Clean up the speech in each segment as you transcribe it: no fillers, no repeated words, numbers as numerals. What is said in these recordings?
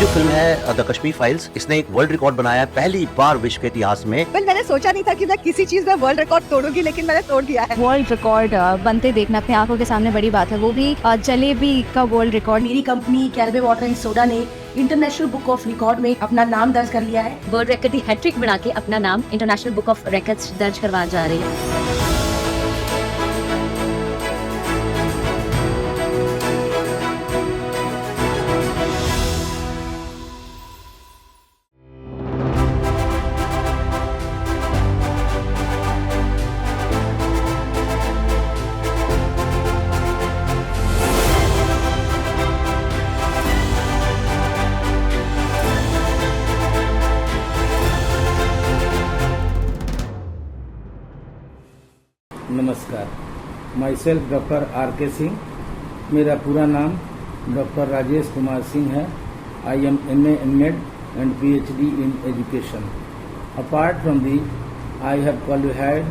जो फिल्म है the Kashmir files, इसने एक वर्ल्ड रिकॉर्ड बनाया है पहली बार विश्व के इतिहास में। मैंने सोचा नहीं था कि मैं किसी चीज में वर्ल्ड रिकॉर्ड तोड़ूंगी, लेकिन मैंने तोड़ दिया है। वर्ल्ड रिकॉर्ड बनते देखना अपने आंखों के सामने बड़ी बात है, वो भी जलेबी का वर्ल्ड रिकॉर्ड। मेरी कंपनी कैरबे वाटर एंड सोडा ने इंटरनेशनल बुक ऑफ रिकॉर्ड में अपना नाम दर्ज कर लिया है। वर्ल्ड रिकॉर्ड की हैट्रिक बना के अपना नाम इंटरनेशनल बुक ऑफ रिकॉर्ड्स दर्ज करवा जा रही है। नमस्कार, myself doctor R K. Singh. मेरा पूरा नाम डॉक्टर राजेश कुमार सिंह है। I am MA MEd and PhD in education. Apart from the, I have qualified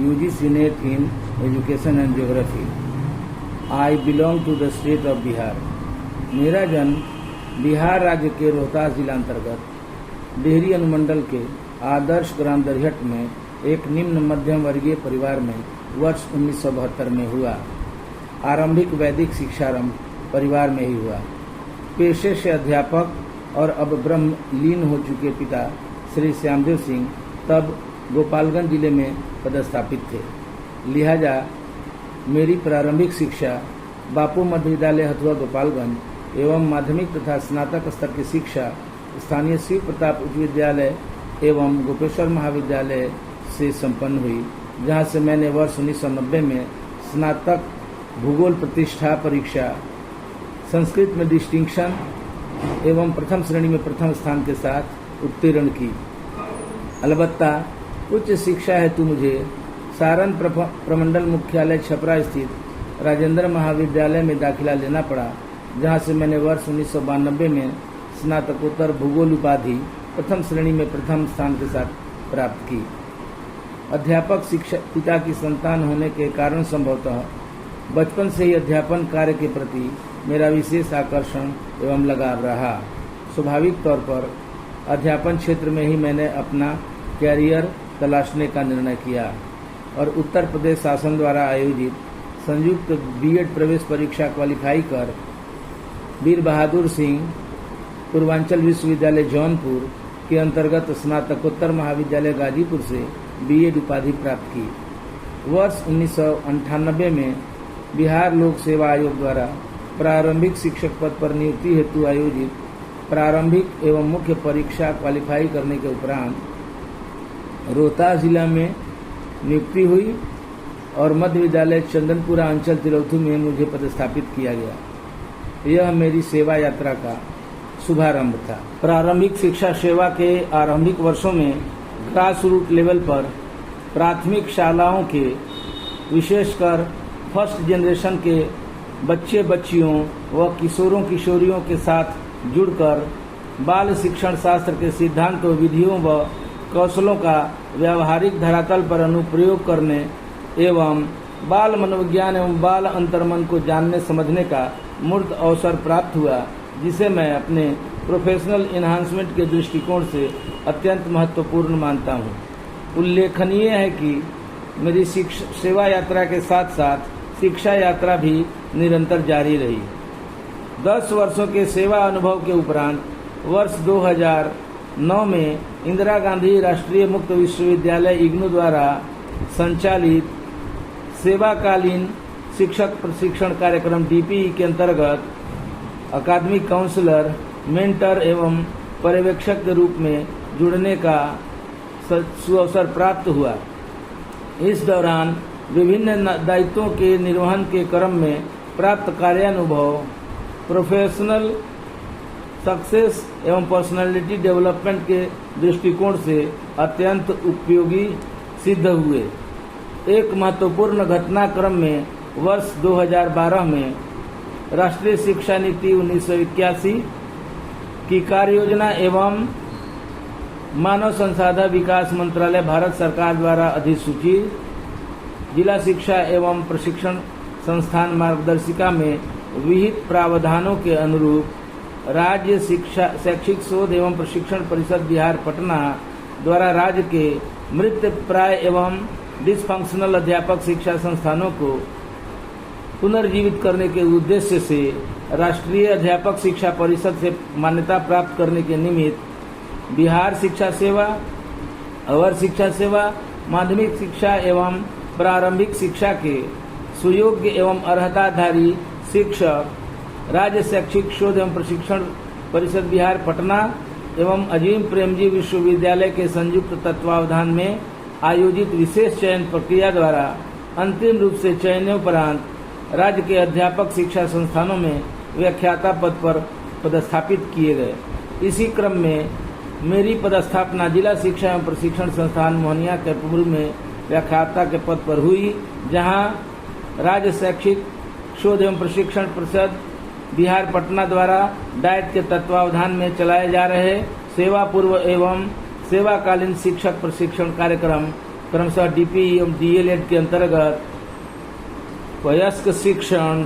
UGC NET in education and geography. I belong to the state of Bihar. मेरा जन्म बिहार राज्य के रोहतास जिला अंतर्गत डेहरी अनुमंडल के आदर्श ग्राम दरिहट में एक निम्न मध्यम वर्गीय परिवार में वर्ष 1972 में हुआ। आरंभिक वैदिक शिक्षारंभ परिवार में ही हुआ। पेशे से अध्यापक और अब ब्रह्म लीन हो चुके पिता श्री श्यामदेव सिंह तब गोपालगंज जिले में पदस्थापित थे। लिहाजा मेरी प्रारंभिक शिक्षा बापू मध्य विद्यालय हथुआ गोपालगंज एवं माध्यमिक तथा स्नातक स्तर की शिक्षा स्थानीय शिव प्रताप उच्च विद्यालय एवं गोपेश्वर महाविद्यालय से संपन्न हुई, जहां से मैंने वर्ष 1990 में स्नातक भूगोल प्रतिष्ठा परीक्षा संस्कृत में डिस्टिंक्शन एवं प्रथम श्रेणी में प्रथम स्थान के साथ उत्तीर्ण की। अलबत्ता उच्च शिक्षा हेतु मुझे सारण प्रमंडल मुख्यालय छपरा स्थित राजेंद्र महाविद्यालय में दाखिला लेना पड़ा, जहां से मैंने वर्ष 1992 में स्नातकोत्तर भूगोल उपाधि प्रथम श्रेणी में प्रथम स्थान के साथ प्राप्त की। अध्यापक शिक्षक पिता की संतान होने के कारण संभवतः बचपन से ही अध्यापन कार्य के प्रति मेरा विशेष आकर्षण एवं लगाव रहा। स्वाभाविक तौर पर अध्यापन क्षेत्र में ही मैंने अपना कैरियर तलाशने का निर्णय किया और उत्तर प्रदेश शासन द्वारा आयोजित संयुक्त B.Ed प्रवेश परीक्षा क्वालिफाई कर वीर बहादुर सिंह पूर्वांचल विश्वविद्यालय जौनपुर के अंतर्गत स्नातकोत्तर महाविद्यालय गाजीपुर से B.Ed उपाधि प्राप्त की। वर्ष 1998 में बिहार लोक सेवा आयोग द्वारा प्रारंभिक शिक्षक पद पर नियुक्ति हेतु आयोजित प्रारंभिक एवं मुख्य परीक्षा क्वालिफाई करने के उपरांत रोहतास जिला में नियुक्ति हुई और मध्य विद्यालय चंदनपुरा अंचल तिरौथू में मुझे पदस्थापित किया गया। यह मेरी सेवा यात्रा का शुभारंभ था। प्रारंभिक शिक्षा सेवा के आरंभिक वर्षों में ग्रास रूट लेवल पर प्राथमिक शालाओं के विशेषकर फर्स्ट जनरेशन के बच्चे बच्चियों व किशोरों किशोरियों के साथ जुड़कर बाल शिक्षण शास्त्र के सिद्धांतों विधियों व कौशलों का व्यावहारिक धरातल पर अनुप्रयोग करने एवं बाल मनोविज्ञान एवं बाल अंतर्मन को जानने समझने का मूर्त अवसर प्राप्त हुआ, जिसे मैं अपने प्रोफेशनल एनहांसमेंट के दृष्टिकोण से अत्यंत महत्वपूर्ण मानता हूँ। उल्लेखनीय है कि मेरी सेवा यात्रा के साथ साथ शिक्षा यात्रा भी निरंतर जारी रही। 10 वर्षों के सेवा अनुभव के उपरांत वर्ष 2009 में इंदिरा गांधी राष्ट्रीय मुक्त विश्वविद्यालय इग्नू द्वारा संचालित सेवाकालीन शिक्षक प्रशिक्षण कार्यक्रम DPE के अंतर्गत अकादमिक काउंसलर, मेंटर एवं पर्यवेक्षक के रूप में जुड़ने का सुअवसर प्राप्त हुआ। इस दौरान विभिन्न दायित्वों के निर्वहन के क्रम में प्राप्त कार्यानुभव प्रोफेशनल सक्सेस एवं पर्सनालिटी डेवलपमेंट के दृष्टिकोण से अत्यंत उपयोगी सिद्ध हुए। एक महत्वपूर्ण घटनाक्रम में वर्ष 2012 में राष्ट्रीय शिक्षा नीति 1981 की कार्य योजना एवं मानव संसाधन विकास मंत्रालय भारत सरकार द्वारा अधिसूचित जिला शिक्षा एवं प्रशिक्षण संस्थान मार्गदर्शिका में विहित प्रावधानों के अनुरूप राज्य शिक्षा शैक्षिक शोध एवं प्रशिक्षण परिषद बिहार पटना द्वारा राज्य के मृत प्राय एवं डिसफंक्शनल अध्यापक शिक्षा संस्थानों को पुनर्जीवित करने के उद्देश्य से राष्ट्रीय अध्यापक शिक्षा परिषद से मान्यता प्राप्त करने के निमित्त बिहार शिक्षा सेवा, अवर शिक्षा सेवा, माध्यमिक शिक्षा एवं प्रारंभिक शिक्षा के सुयोग्य एवं अर्हताधारी शिक्षक राज्य शैक्षिक शोध एवं प्रशिक्षण परिषद बिहार पटना एवं अजीम प्रेमजी विश्वविद्यालय के संयुक्त तत्वावधान में आयोजित विशेष चयन प्रक्रिया द्वारा अंतिम रूप से चयनोपरांत राज्य के अध्यापक शिक्षा संस्थानों में व्याख्याता पद पर पदस्थापित किए गए। इसी क्रम में मेरी पदस्थापना जिला शिक्षा एवं प्रशिक्षण संस्थान मोहनिया कैपूर में व्याख्याता के पद पर हुई, जहां राज्य शैक्षिक शोध एवं प्रशिक्षण परिषद बिहार पटना द्वारा डाइट के तत्वावधान में चलाए जा रहे सेवा पूर्व एवं सेवाकालीन शिक्षक प्रशिक्षण कार्यक्रम क्रमशः डीपी एवं डीएलएड के अंतर्गत वयस्क शिक्षण,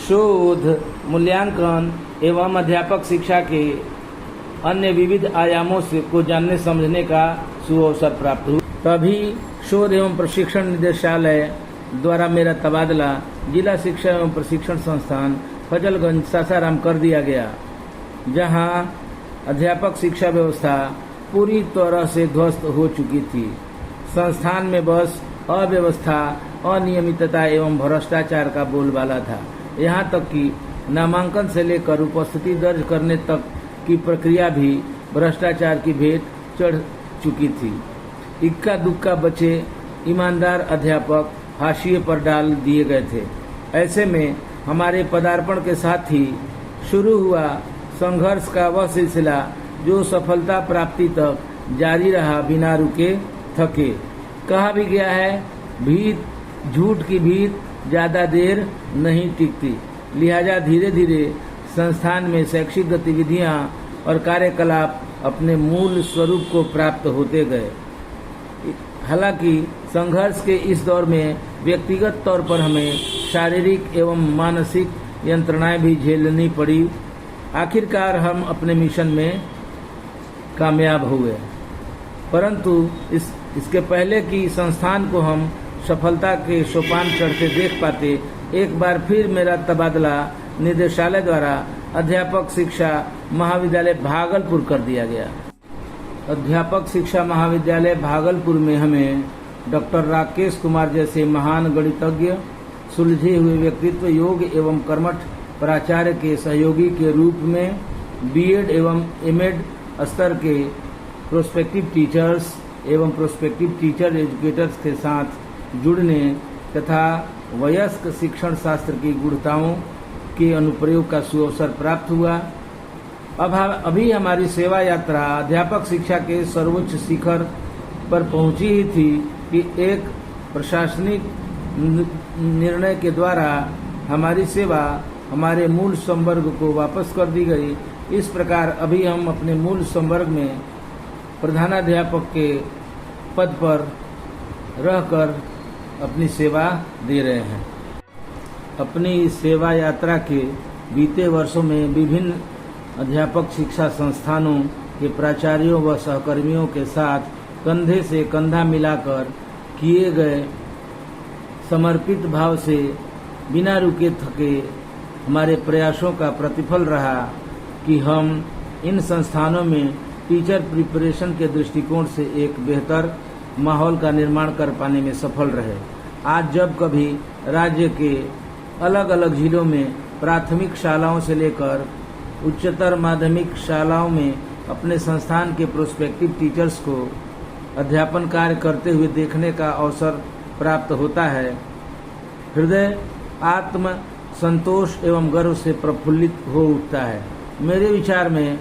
शोध, मूल्यांकन एवं अध्यापक शिक्षा के अन्य विविध आयामों से को जानने समझने का सुअवसर प्राप्त हुआ। तभी शोध एवं प्रशिक्षण निदेशालय द्वारा मेरा तबादला जिला शिक्षा एवं प्रशिक्षण संस्थान फजलगंज सासाराम कर दिया गया, जहां अध्यापक शिक्षा व्यवस्था पूरी तरह से ध्वस्त हो चुकी थी। संस्थान में बस अव्यवस्था, अनियमितता एवं भ्रष्टाचार का बोलबाला था। यहाँ तक कि नामांकन से लेकर उपस्थिति दर्ज करने तक की प्रक्रिया भी भ्रष्टाचार की भेंट चढ़ चुकी थी। इक्का दुक्का बचे ईमानदार अध्यापक हाशिए पर डाल दिए गए थे। ऐसे में हमारे पदार्पण के साथ ही शुरू हुआ संघर्ष का वह सिलसिला जो सफलता प्राप्ति तक जारी रहा बिना रुके थके। कहा भी गया है, भीत झूठ की भीत ज्यादा देर नहीं टिकती। लिहाजा धीरे धीरे संस्थान में शैक्षिक गतिविधियां और कार्यकलाप अपने मूल स्वरूप को प्राप्त होते गए। हालांकि संघर्ष के इस दौर में व्यक्तिगत तौर पर हमें शारीरिक एवं मानसिक यंत्रणाएं भी झेलनी पड़ी। आखिरकार हम अपने मिशन में कामयाब हुए, परंतु इसके पहले कि संस्थान को हम सफलता के सोपान चढ़ते देख पाते, एक बार फिर मेरा तबादला निदेशालय द्वारा अध्यापक शिक्षा महाविद्यालय भागलपुर कर दिया गया। अध्यापक शिक्षा महाविद्यालय भागलपुर में हमें डॉक्टर राकेश कुमार जैसे महान गणितज्ञ, सुलझे हुए व्यक्तित्व, योग एवं कर्मठ प्राचार्य के सहयोगी के रूप में बीएड एवं एमएड स्तर के प्रोस्पेक्टिव टीचर्स एवं प्रोस्पेक्टिव टीचर एजुकेटर्स के साथ जुड़ने तथा वयस्क शिक्षण शास्त्र की गूढ़ताओं के अनुप्रयोग का सुअवसर प्राप्त हुआ। अभी हमारी सेवा यात्रा अध्यापक शिक्षा के सर्वोच्च शिखर पर पहुंची ही थी कि एक प्रशासनिक निर्णय के द्वारा हमारी सेवा हमारे मूल संवर्ग को वापस कर दी गई। इस प्रकार अभी हम अपने मूल संवर्ग में प्रधानाध्यापक के पद पर रहकर अपनी सेवा दे रहे हैं। अपनी इस सेवा यात्रा के बीते वर्षों में विभिन्न अध्यापक शिक्षा संस्थानों के प्राचार्यों व सहकर्मियों के साथ कंधे से कंधा मिलाकर किए गए समर्पित भाव से बिना रुके थके हमारे प्रयासों का प्रतिफल रहा कि हम इन संस्थानों में टीचर प्रिपरेशन के दृष्टिकोण से एक बेहतर माहौल का निर्माण कर पाने में सफल रहे। आज जब कभी राज्य के अलग अलग जिलों में प्राथमिक शालाओं से लेकर उच्चतर माध्यमिक शालाओं में अपने संस्थान के प्रोस्पेक्टिव टीचर्स को अध्यापन कार्य करते हुए देखने का अवसर प्राप्त होता है, हृदय आत्म संतोष एवं गर्व से प्रफुल्लित हो उठता है। मेरे विचार में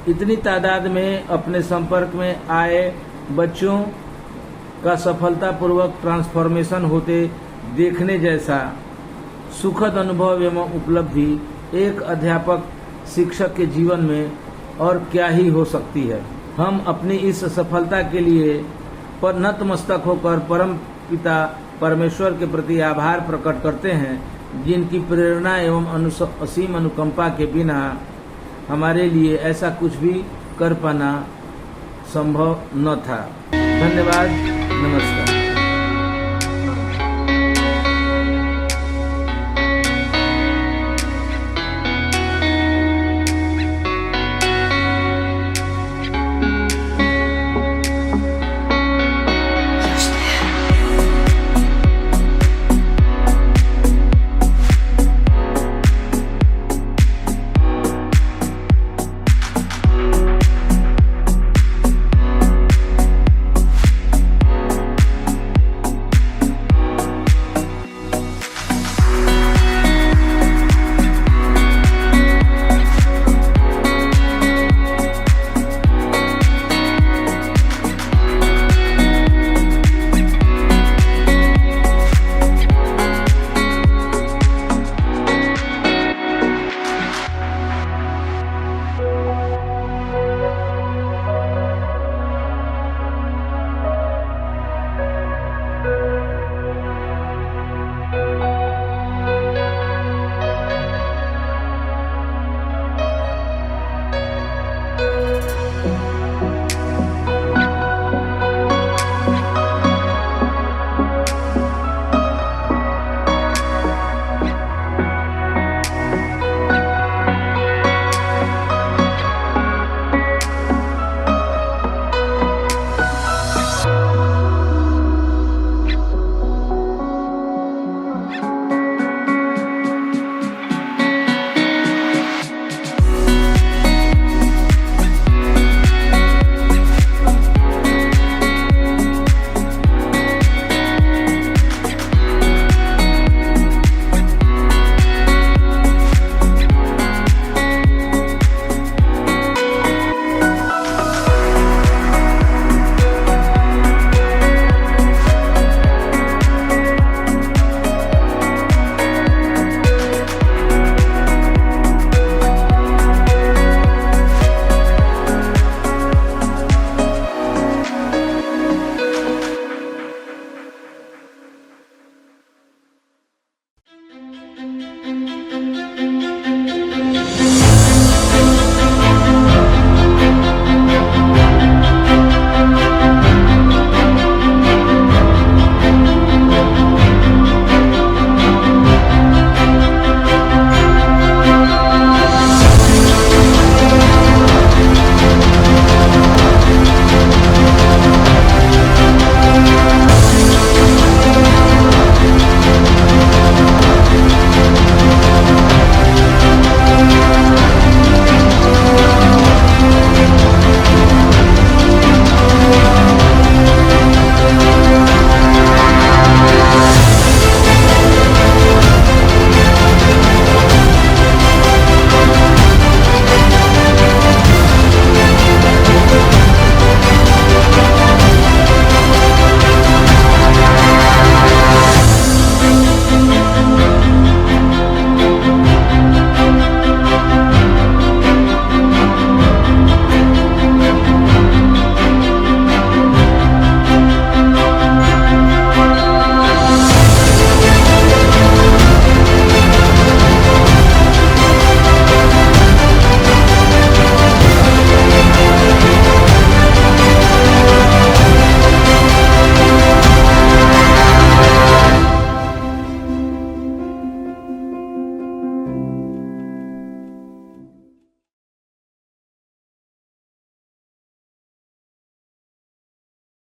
इतनी तादाद में अपने संपर्क में आए बच्चों का सफलतापूर्वक ट्रांसफॉर्मेशन होते देखने जैसा सुखद अनुभव एवं उपलब्धि एक अध्यापक शिक्षक के जीवन में और क्या ही हो सकती है। हम अपनी इस सफलता के लिए पर नतमस्तक होकर परम पिता परमेश्वर के प्रति आभार प्रकट करते हैं, जिनकी प्रेरणा एवं असीम अनुकंपा के बिना हमारे लिए ऐसा कुछ भी कर पाना संभव न था। धन्यवाद, नमस्कार।